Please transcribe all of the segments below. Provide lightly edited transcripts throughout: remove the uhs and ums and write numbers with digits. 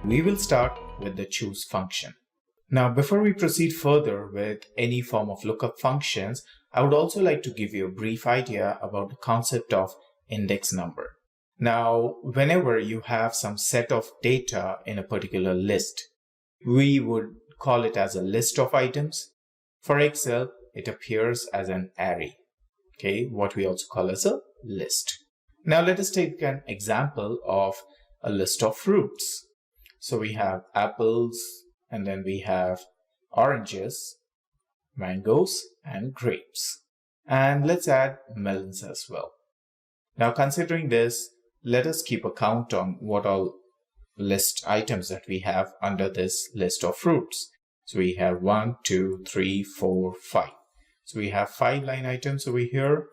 We will start with the choose function. Now, before we proceed further with any form of lookup functions, I would also like to give you a brief idea about the concept of index number. Now, whenever you have some set of data in a particular list, we would call it as a list of items. For Excel, it appears as an array, okay, what we also call as a list. Now, let us take an example of a list of fruits. So we have apples, and then we have oranges, mangoes, and grapes. And let's add melons as well. Now, considering this, let us keep a count on what all list items that we have under this list of fruits. So we have 1, 2, 3, 4, 5. So we have 5 line items over here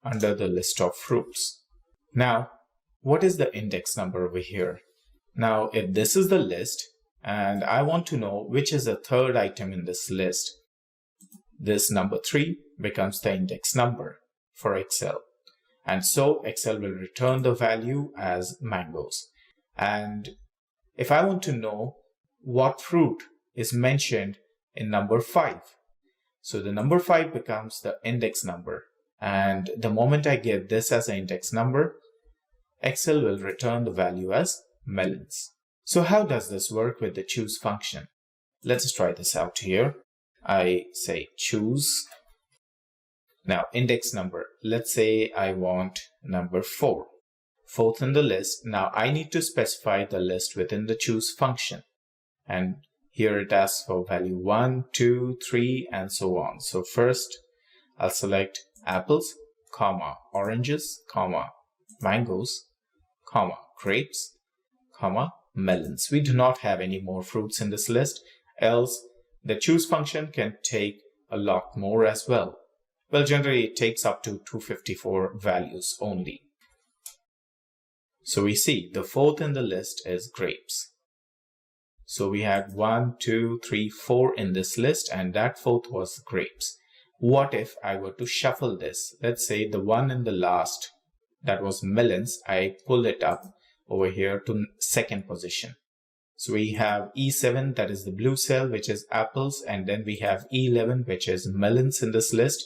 under the list of fruits. Now, what is the index number over here? Now, if this is the list and I want to know which is the third item in this list, this number 3 becomes the index number for Excel. And so Excel will return the value as mangoes. And if I want to know what fruit is mentioned in number 5, so the number 5 becomes the index number. And the moment I give this as an index number, Excel will return the value as melons. So how does this work with the choose function? Let's try this out here. I say choose. Now, index number. Let's say I want number 4. Fourth in the list. Now, I need to specify the list within the choose function. And here it asks for value 1, 2, 3, and so on. So first, I'll select apples, comma, oranges, comma, mangoes, comma, grapes, comma, melons. We do not have any more fruits in this list, else the choose function can take a lot more as well. Well, generally it takes up to 254 values only. So we see the fourth in the list is grapes. So we had 1, 2, 3, 4 in this list, and that fourth was grapes. What if I were to shuffle this? Let's say the one in the last, that was melons, I pull it up over here to second position. So we have E7, that is the blue cell, which is apples, and then we have E11, which is melons in this list.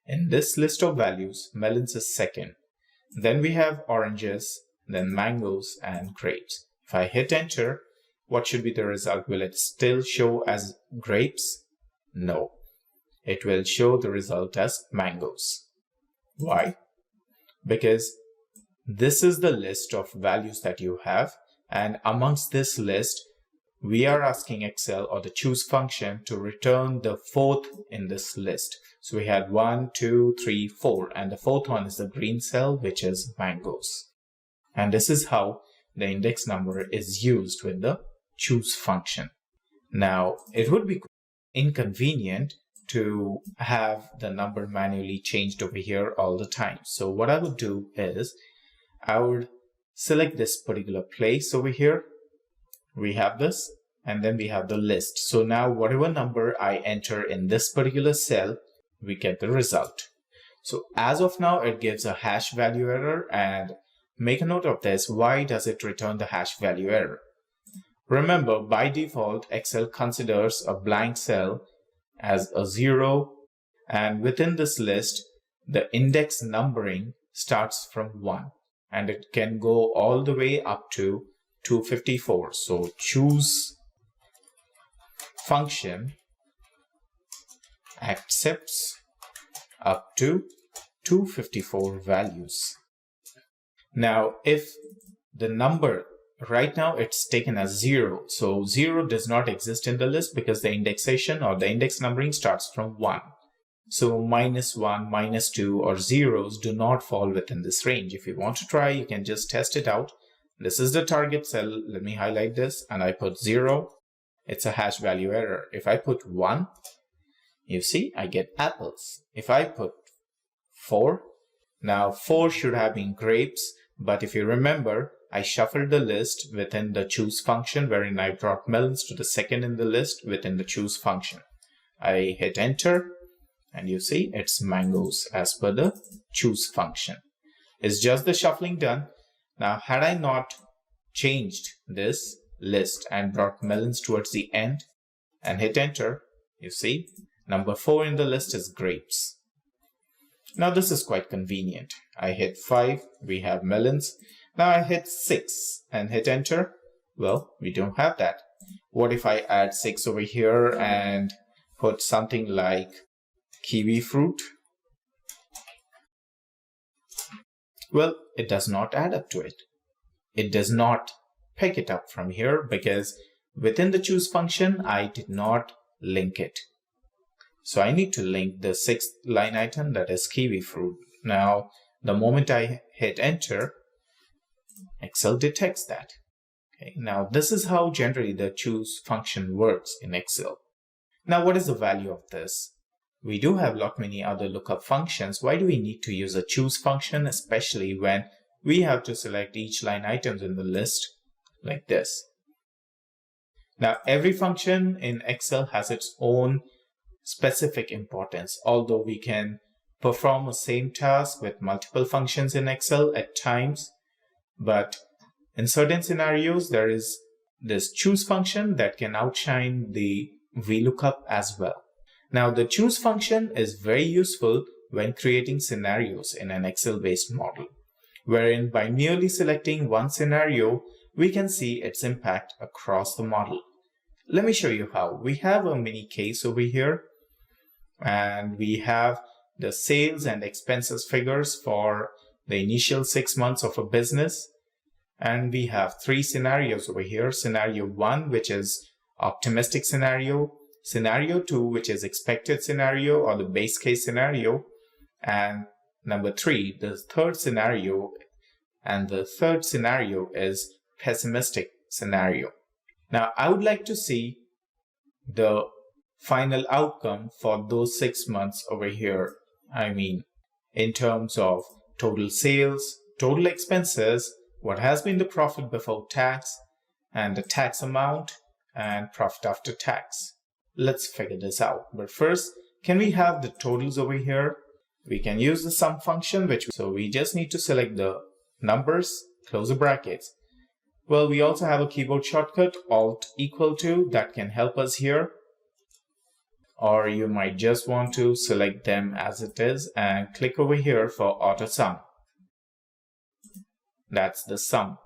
In this list of values, melons is second. Then we have oranges, then mangoes, and grapes. If I hit enter, what should be the result? Will it still show as grapes? No. It will show the result as mangoes. Why? Because this is the list of values that you have, and amongst this list, we are asking Excel or the choose function to return the fourth in this list. So we had 1, 2, 3, 4, and the fourth one is the green cell, which is mangoes. And this is how the index number is used with the choose function. Now, it would be inconvenient to have the number manually changed over here all the time. So what I would do is I would select this particular place over here. We have this, and then we have the list. So now whatever number I enter in this particular cell, we get the result. So as of now, it gives a hash value error, and make a note of this. Why does it return the hash value error? Remember, by default, Excel considers a blank cell as a 0, and within this list, the index numbering starts from 1, and it can go all the way up to 254. So choose function accepts up to 254 values. Now, if the number right now it's taken as 0, so 0 does not exist in the list because the indexation or the index numbering starts from 1. So -1, -2 or zeros do not fall within this range. If you want to try, you can just test it out. This is the target cell. Let me highlight this, and I put 0. It's a hash value error. If I put 1, you see I get apples. If I put 4, now 4 should have been grapes, but if you remember, I shuffled the list within the choose function, wherein I brought melons to the second in the list within the choose function. I hit enter, and you see it's mangoes as per the choose function. It's just the shuffling done. Now, had I not changed this, list and brought melons towards the end and hit enter, you see, number 4 in the list is grapes. Now this is quite convenient. I hit 5, we have melons. Now I hit 6 and hit enter. Well, we don't have that. What if I add 6 over here and put something like kiwi fruit? Well, it does not add up to it. It does not pick it up from here because within the choose function, I did not link it. So I need to link the 6th line item, that is kiwi fruit. Now, the moment I hit enter, Excel detects that. Okay, now this is how generally the choose function works in Excel. Now, what is the value of this? We do have many other lookup functions. Why do we need to use a choose function, especially when we have to select each line items in the list like this? Now, every function in Excel has its own specific importance. Although we can perform the same task with multiple functions in Excel at times, but in certain scenarios, there is this choose function that can outshine the VLOOKUP as well. Now, the choose function is very useful when creating scenarios in an Excel-based model, wherein by merely selecting one scenario, we can see its impact across the model. Let me show you how. We have a mini case over here, and we have the sales and expenses figures for the initial 6 months of a business. And we have 3 scenarios over here. Scenario 1, which is optimistic scenario. Scenario 2, which is expected scenario or the base case scenario. And number 3, the third scenario. And the third scenario is pessimistic scenario. Now, I would like to see the final outcome for those 6 months over here. I mean, in terms of total sales, total expenses, what has been the profit before tax, and the tax amount, and profit after tax. Let's figure this out. But first, can we have the totals over here? We can use the sum function, so we just need to select the numbers, close the brackets. Well, we also have a keyboard shortcut, Alt =, that can help us here. Or you might just want to select them as it is and click over here for auto sum. That's the sum.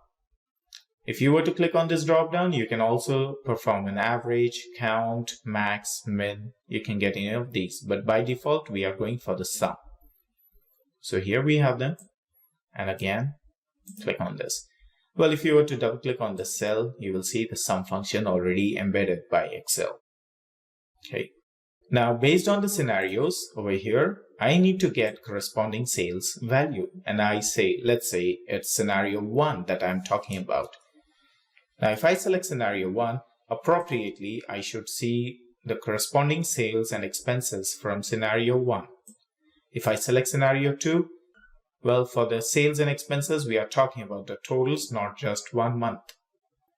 If you were to click on this drop down, you can also perform an average, count, max, min. You can get any of these, but by default, we are going for the sum. So here we have them. And again, click on this. Well, if you were to double click on the cell, you will see the sum function already embedded by Excel. Okay. Now, based on the scenarios over here, I need to get corresponding sales value. And I say, let's say it's scenario 1 that I'm talking about. Now, if I select scenario 1, appropriately, I should see the corresponding sales and expenses from scenario 1. If I select scenario 2, well, for the sales and expenses, we are talking about the totals, not just 1 month.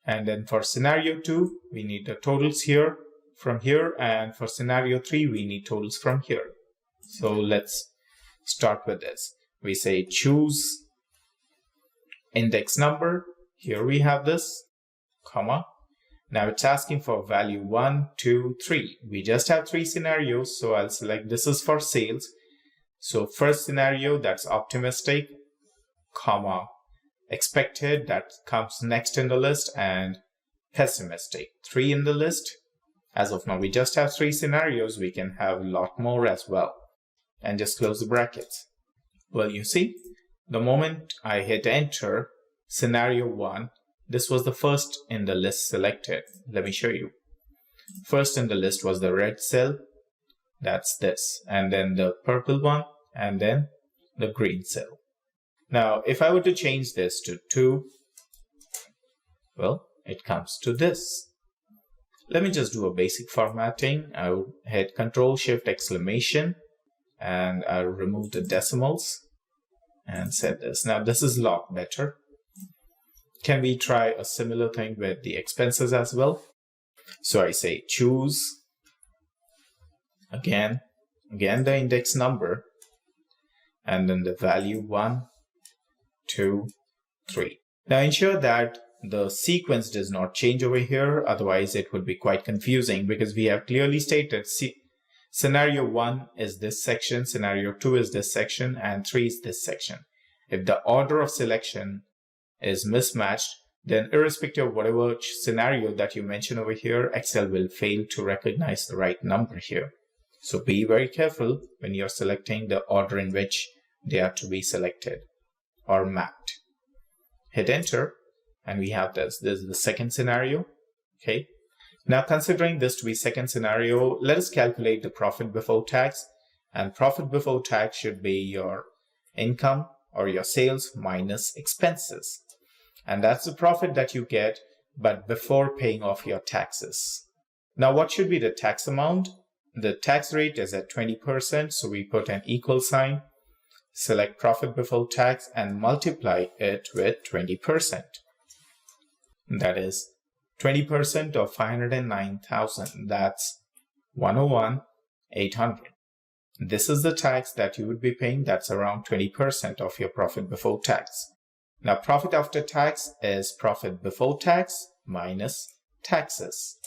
And then for scenario 2, we need the totals here, from here, and for scenario 3, we need totals from here. So let's start with this. We say choose index number. Here we have this, comma. Now it's asking for value 1, 2, 3. We just have 3 scenarios, so I'll select this is for sales. So first scenario, that's optimistic, comma, expected, that comes next in the list, and pessimistic, 3 in the list. As of now, we just have 3 scenarios. We can have a lot more as well. And just close the brackets. Well, you see, the moment I hit enter, scenario 1, this was the first in the list selected. Let me show you. First in the list was the red cell. That's this. And then the purple one. And then the green cell. Now, if I were to change this to 2, well, it comes to this. Let me just do a basic formatting. I will hit Control-Shift-! And I'll remove the decimals and set this. Now this is a lot better. Can we try a similar thing with the expenses as well? So I say choose, again the index number, and then the value 1, 2, 3. Now ensure that the sequence does not change over here. Otherwise, it would be quite confusing because we have clearly stated scenario 1 is this section, scenario 2 is this section, and 3 is this section. If the order of selection is mismatched, then irrespective of whatever scenario that you mention over here, Excel will fail to recognize the right number here. So be very careful when you're selecting the order in which they are to be selected or mapped. Hit enter and we have this. This is the second scenario. Okay. Now considering this to be second scenario, let us calculate the profit before tax, and profit before tax should be your income or your sales minus expenses. And that's the profit that you get, but before paying off your taxes. Now, what should be the tax amount? The tax rate is at 20%, so we put an equal sign, select profit before tax, and multiply it with 20%. That is 20% of 509,000. That's 101,800. This is the tax that you would be paying. That's around 20% of your profit before tax. Now, profit after tax is profit before tax minus taxes.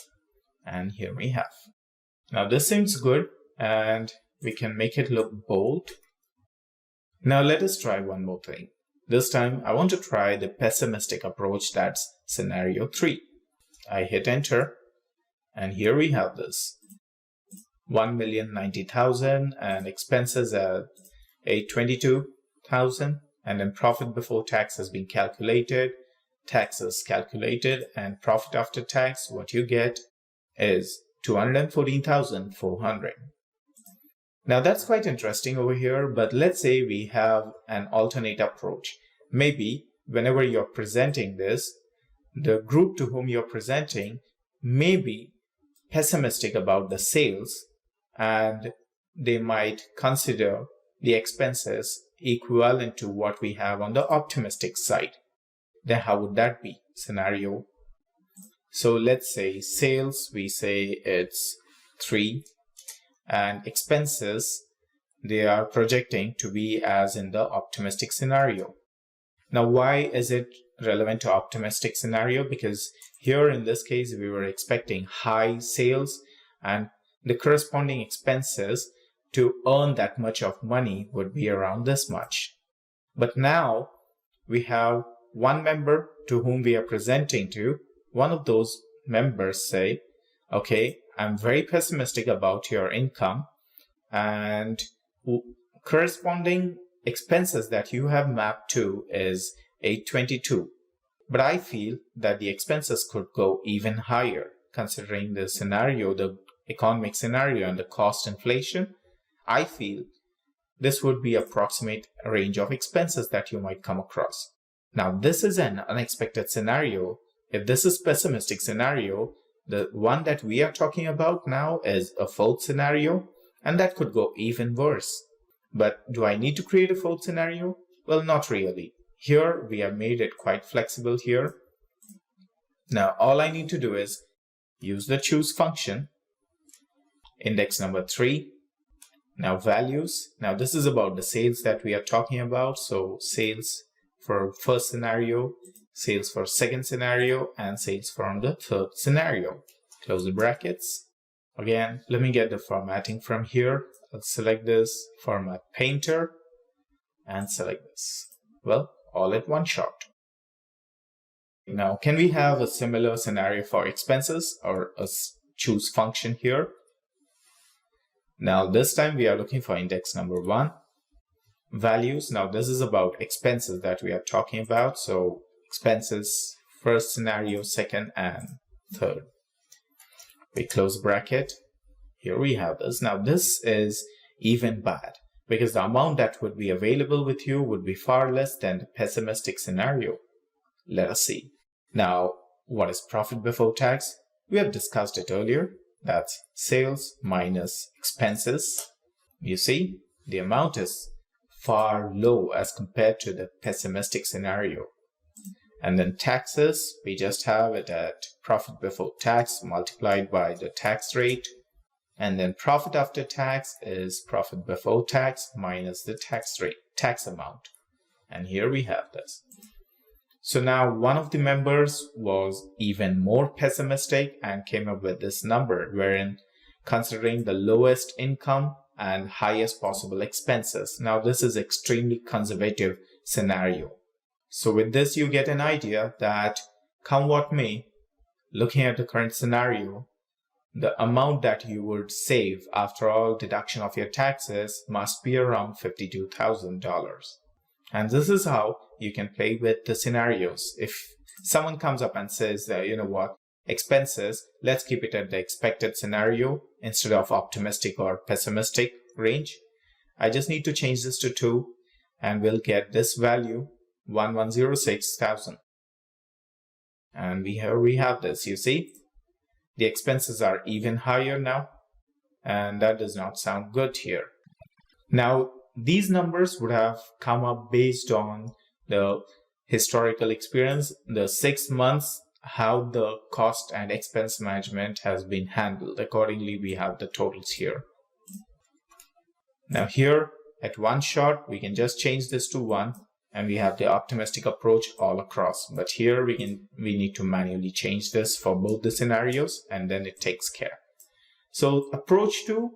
And here we have. Now, this seems good and we can make it look bold. Now, let us try one more thing. This time, I want to try the pessimistic approach. That's scenario 3. I hit enter and here we have this. 1,090,000 and expenses at 822,000. And then profit before tax has been calculated, taxes calculated, and profit after tax, what you get is 214,400. Now that's quite interesting over here, but let's say we have an alternate approach. Maybe whenever you're presenting this, the group to whom you're presenting may be pessimistic about the sales and they might consider the expenses equivalent to what we have on the optimistic side. Then how would that be? Scenario. So let's say sales, we say it's 3 and expenses, they are projecting to be as in the optimistic scenario. Now, why is it relevant to optimistic scenario? Because here in this case, we were expecting high sales and the corresponding expenses to earn that much of money would be around this much. But now we have one member to whom we are presenting to. One of those members say, okay, I'm very pessimistic about your income and corresponding expenses that you have mapped to is 822. But I feel that the expenses could go even higher considering the scenario, the economic scenario and the cost inflation. I feel this would be approximate range of expenses that you might come across. Now, this is an unexpected scenario. If this is pessimistic scenario, the one that we are talking about now is a false scenario, and that could go even worse. But do I need to create a false scenario? Well, not really. Here, we have made it quite flexible here. Now, all I need to do is use the choose function, index number 3. Now values. Now this is about the sales that we are talking about. So sales for first scenario, sales for second scenario, and sales from the third scenario. Close the brackets. Again, let me get the formatting from here. I'll select this, format painter, and select this. Well, all at one shot. Now, can we have a similar scenario for expenses or a choose function here? Now, this time we are looking for index number 1. Values. Now, this is about expenses that we are talking about. So, expenses, first scenario, second, and third. We close bracket. Here we have this. Now, this is even bad because the amount that would be available with you would be far less than the pessimistic scenario. Let us see. Now, what is profit before tax? We have discussed it earlier. That's sales minus expenses. You see, the amount is far low as compared to the pessimistic scenario. And then taxes, we just have it at profit before tax multiplied by the tax rate. And then profit after tax is profit before tax minus the tax rate, tax amount. And here we have this. So now one of the members was even more pessimistic and came up with this number, wherein considering the lowest income and highest possible expenses. Now this is extremely conservative scenario. So with this, you get an idea that come what may, looking at the current scenario, the amount that you would save after all deduction of your taxes must be around $52,000. And this is how you can play with the scenarios. If someone comes up and says that, you know what, expenses, let's keep it at the expected scenario instead of optimistic or pessimistic range. I just need to change this to 2 and we'll get this value, 1106,000. And here we have this, you see, the expenses are even higher now, and that does not sound good here. Now, these numbers would have come up based on the historical experience, the 6 months, how the cost and expense management has been handled. Accordingly, we have the totals here. Now here, at one shot, we can just change this to 1, and we have the optimistic approach all across. But here we need to manually change this for both the scenarios, and then it takes care. So approach 2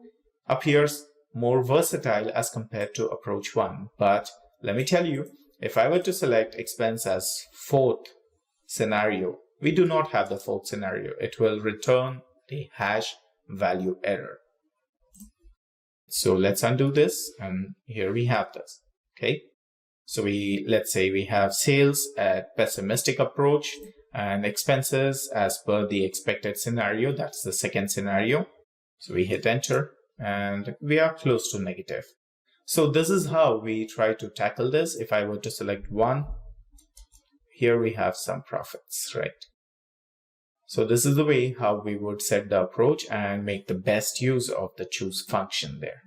appears more versatile as compared to approach 1. But let me tell you, if I were to select expense as 4th scenario, we do not have the 4th scenario. It will return the hash value error. So let's undo this, and here we have this. Okay. So let's say we have sales at pessimistic approach and expenses as per the expected scenario. That's the 2nd scenario. So we hit enter and we are close to negative. So this is how we try to tackle this. If I were to select 1, here we have some profits, right? So this is the way how we would set the approach and make the best use of the choose function there.